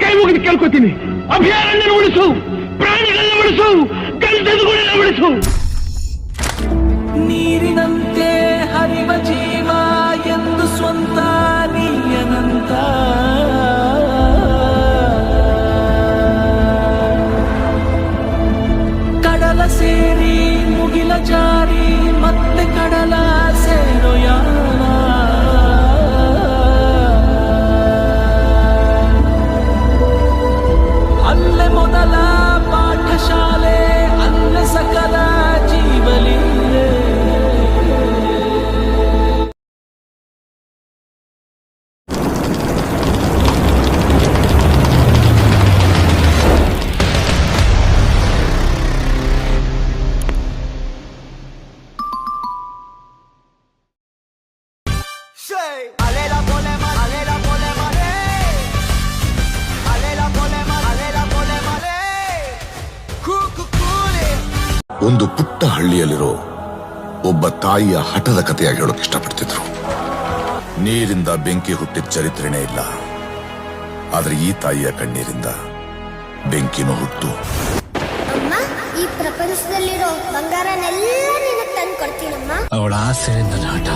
ಕೈ ಮುಗಿದು ಕೇಳ್ಕೊತೀನಿ, ಅಭಯಾರಣ್ಯ ಉಳಿಸು, ಪ್ರಾಣಿಗಳನ್ನ ಉಳಿಸು, ಗಂಧದಗುಳೆಲ್ಲ ಉಳಿಸು. ನೀರಿನಂತೆ ಹರಿವ ಜೀವ ಎಂದು ಸ್ವಂತ ನೀಯನಂತ ಕಡಲ ಸೇರಿ ಮುಗಿಲ ಜಾರಿ ಮತ್ತೆ ಕಡಲ ಸೇರೋ ಯಾನ ಅಲ್ಲೇ ಮೊದಲ ಪಾಠಶಾಲೆ, ಅಲ್ಲೇ ಸಕಲ ಜೀವಲೀಲೆ. ಒಂದು ಪುಟ್ಟ ಹಳ್ಳಿಯಲ್ಲಿರೋ ಒಬ್ಬ ತಾಯಿಯ ಹಠದ ಕಥೆಯಾಗಿ ಹೇಳೋಕೆ ಇಷ್ಟಪಡ್ತಿದ್ರು. ನೀರಿಂದ ಬೆಂಕಿ ಹುಟ್ಟಿದ ಚರಿತ್ರೆನೇ ಇಲ್ಲ, ಆದ್ರೆ ಈ ತಾಯಿಯ ಕಣ್ಣೀರಿಂದ ಬೆಂಕಿನೂ ಹುಟ್ಟು. ಅಮ್ಮ, ಈ ಪ್ರಪಂಚದಲ್ಲಿರೋ ಬಂಗಾರನೆಲ್ಲ ನಿನಗೆ ತಂದು ಕೊಡ್ತೀನಮ್ಮ. ಅವಳ ಆಸೆಯಿಂದ ನಾಟ.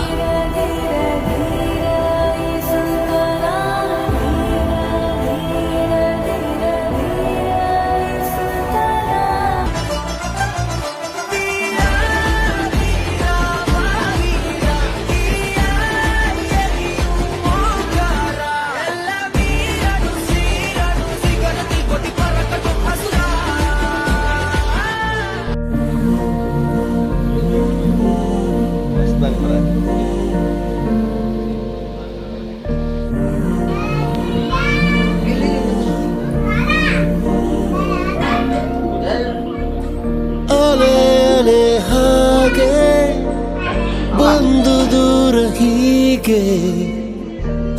ಬಂದು ದೂರ ಹೀಗೆ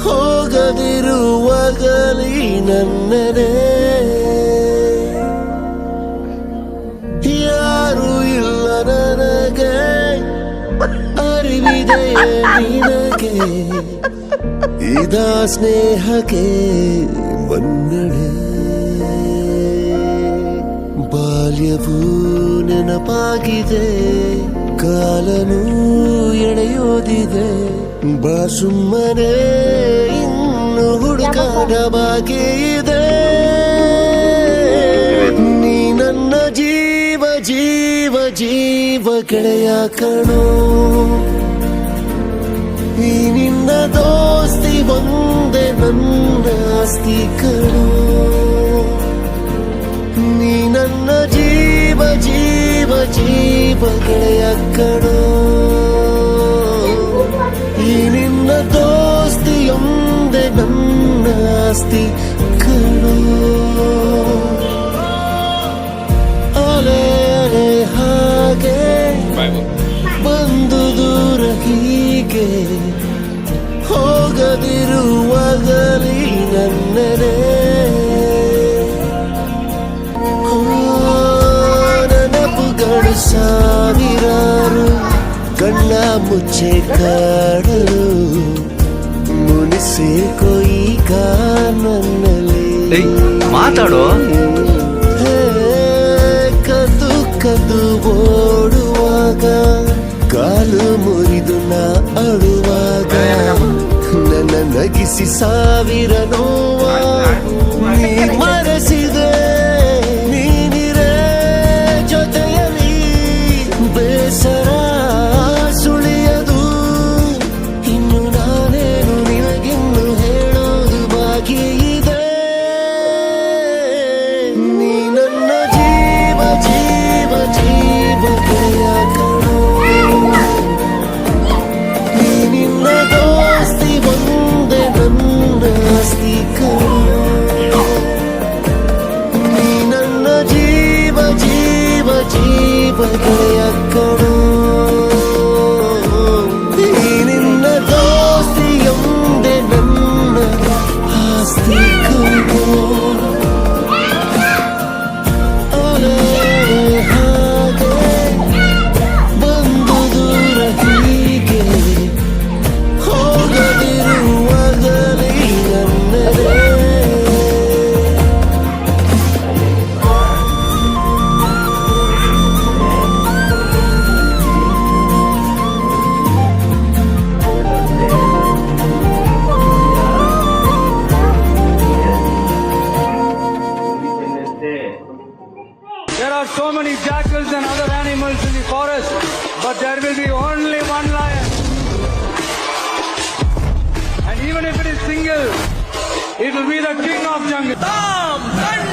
ಹೋಗದಿರುವಾಗಲಿ ನನ್ನದೇ, ಯಾರು ಇಲ್ಲ ನನಗೆ ಅರಿವಿದೆಯೇ ನಿನಗೆ, ಇದ ಸ್ನೇಹಕ್ಕೆ ಮನ್ನಣೆ. ಬಾಲ್ಯವೂ ನೆನಪಾಗಿದೆ, ಕಾಲನೂ ಎಳೆಯೋದಿದೆ, ಬಾ ಸುಮ್ಮನೆ ಇನ್ನು ಹುಡುಕಾಟ ಬಾಕಿ ಇದೆ. ನೀ ನನ್ನ ಜೀವ ಜೀವ ಜೀವ ಗೆಳೆಯ ಕಣೋ, ಈ ನಿನ್ನ ದೋಸ್ತಿ ಒಂದೇ ನನ್ನ ಆಸ್ತಿ ಕಣೋ. ನೀ ನನ್ನ ಜೀವ ಜೀವ ಜೀವ ಗೆಳೆಯ ಕಣೋ, ಈ ನಿನ್ನ ದೋಸ್ತಿಯೊಂದೇ ನನ್ನ ಆಸ್ತಿ ಕಣೋ. ಅಲೆ ಅಲೆ ಹಾಗೆ ಬಂದು ದೂರ ಹೀಗೆ ಹೋಗದಿರುವಾಗಲಿ ನನ್ನದೇ, ನೆನಪುಗಳು ಸಾವಿರಾರು ಕಣ್ಣ ಮುಚ್ಚೆ ಕಾಡಲು ಮುನಿಸೇಕೋ ಈಗ ನನ್ನಲ್ಲಿ. ಮಾತಾಡೋ. ಕದ್ದು ಕದ್ದು ಓಡುವಾಗ ಕಾಲು ಮುರಿದು ನಾ ಆಡುವಾಗ ನನ್ನ ನಗಿಸಿ ಸಾವಿರ ನೋವ ನೀ ಮರೆಸಿದೆ. ನೀನಿರೇ ಜೊತೆಯಲ್ಲಿ ಬೇಸರ ಸುಳಿಯದು, ಇನ್ನು ನಾನೇನು ನಿನಗಿನ್ನು ಹೇಳೋದು ಬಾಕಿ ಇದೆ. ನೀ ನನ್ನ ಜೀವ ಜೀವ ಜೀವ ಗೆಳೆಯ ಕಣೋ, ನೀ ನಿನ್ನ ದೋಸ್ತಿ ಒಂದೇ ನನ್ನ ಆಸ್ತಿ ಕಣೋ. so many jackals and other animals in the forest, but there will be only one lion. And even if it is single, it will be the king of jungle.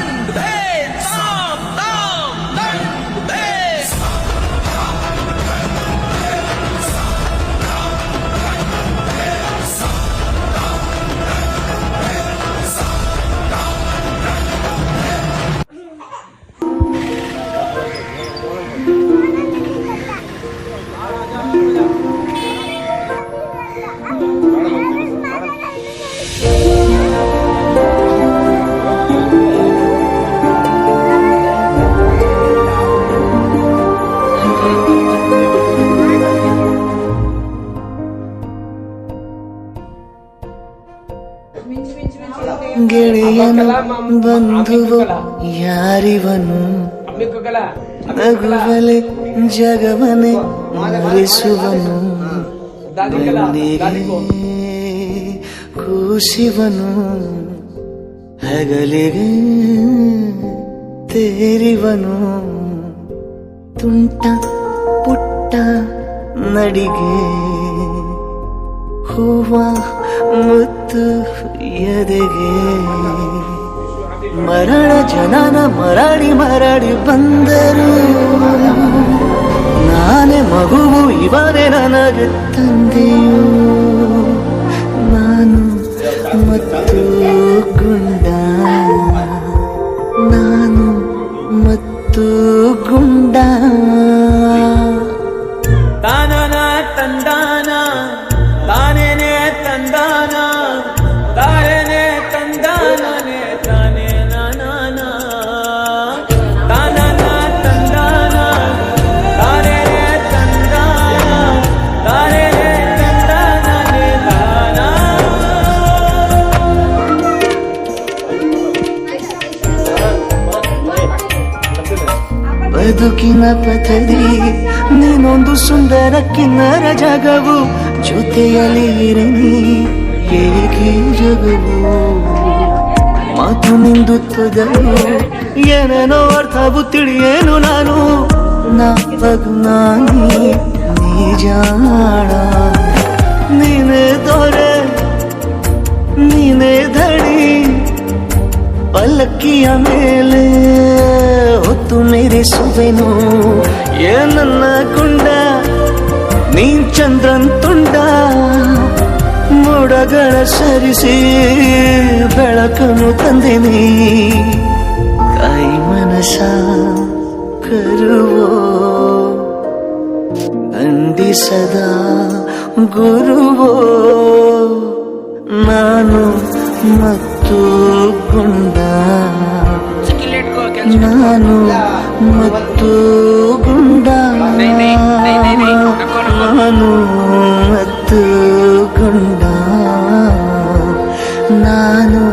ಗೆಳೆಯನು ಬಂಧುವು ಯಾರಿವನು ನಗುವಲೆ ಜಗವನೆ ಮರೆಸುವನು ಕೂಸಿವನು ಹಗಲಿಗೆ ತೇರಿವನು ತುಂಟ ಪುಟ್ಟ ನಡಿಗೆ ಹೂವ ಮುತ್ತು ಎದೆಗೆ ಮರಣ ಜನನ ಮರಳಿ ಬಂದರು ನಾನೇ ಮಗುವು ಇವನೇ ನನಗೆ ತಂದೆಯು ನಾನು ಮತ್ತು ಗುಂಡ ನಾನು ಮತ್ತು ಗುಂಡ ತಾನನ ತಂದಾನ ತಾನೇನೆ ತಂದಾನ ತಾರೇನೆ ತಂದಾನೇ ತಾನೇ ನಾನ ತಾನನ ತಂದಾನ ತಾರೇನೆ ತಂದಾನ ತಾರೇನೆ ತಂದಾನೇ ತಾನ ಬದುಕಿನ ಪಥದಿ ನೀನೊಂದು ಸುಂದರ ಕಿನ್ನರ ಜಗವು ಜೊತೆಯಲ್ಲಿ ಇರಲಿ ಹೇಗೆ ಜಗವು ಮಾತು ನಿಂದು ತೊದಲು ಏನೇನೋ ಅರ್ಥವು ತಿಳಿಯೇನು ನಾನು ನಾಪಗು ನಾನೇ ನಿಜಾಣ ನೀನೇ ದೊರೆ ನೀನೇ ಧಡಿ ಪಲ್ಲಕ್ಕಿಯ ಮೇಲೆ ಹೊತ್ತು ಮೆರೆಸುವೆನು ಏನನ್ನ ಕುಂಡ ನೀನ್ ಚಂದ್ರನ್ ತುಂಡ ಮೋಡಗಳ ಸರಿಸಿ ಬೆಳಕನ್ನು ತಂದೆನಿ ಕೈ ಮನಸ ಕರುವೋ ದಂಡಿಸದ ಗುರುವೋ ನಾನು ಮತ್ತು ಗುಂಡ ನಾನು ಮತ್ತು ಗುಂಡ ನಾನು ಮತ್ತು ಗುಂಡ ನಾನು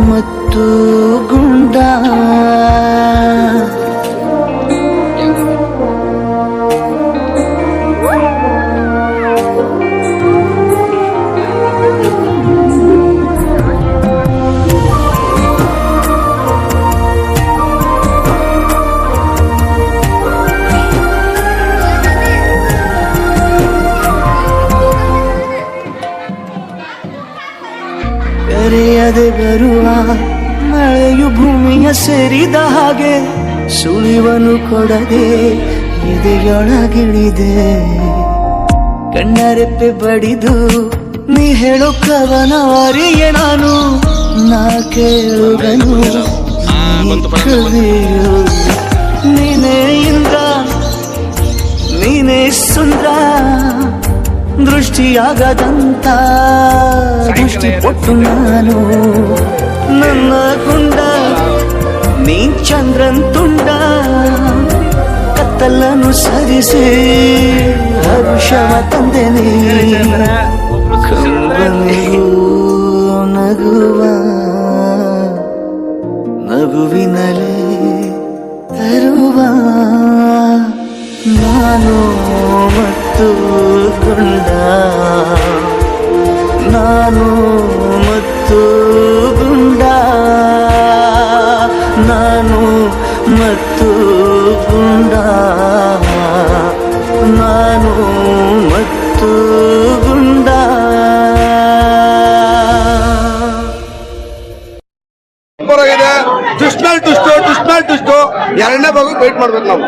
ಮತ್ತು ಗುಂಡ ಕರೆಯದೆ ಬರುವ ಮಳೆಯು ಭೂಮಿಯ ಸೇರಿದ ಹಾಗೆ ಸುಳಿವನು ಕೊಡದೆ ಎದೆಯೊಳಗಿಳಿದೆ ಕಣ್ಣರೆಪ್ಪೆ ಬಡಿದು ನೀ ಹೇಳೋ ಕವನ ಅರಿಯೆ ನಾನು ನಾ ಕೇಳುಗನು ಕವಿಯು ನೀನೇ ಇಂದ್ರ ನೀನೇ ಸುಂದ್ರ ದೃಷ್ಟಿಯಾಗದಂತ ದೃಷ್ಟಿ ಕೊಟ್ಟು ನಾನು ನನ್ನ ಗುಂಡ ನೀ ಚಂದ್ರನ್ ತುಂಡ ಕತ್ತಲನ್ನು ಸರಿಸಿ ಹರುಷವ ತಂದೆನಿ ಕಂಬನಿಗೂ ನಗುವ ನಗುವಿನಲೇ ತರುವ ನಾನು ಮತ್ತು ಗುಂಡ ನಾನು ಮತ್ತು ಗುಂಡ ನಾನು ಮತ್ತು ಟ್ವಿಸ್ಟ್ ಮೇಲೆ ಟ್ವಿಸ್ಟ್ ಎರಡನೇ ಭಾಗ ವೇಟ್ ಮಾಡ್ಬೇಕು ನಾವು.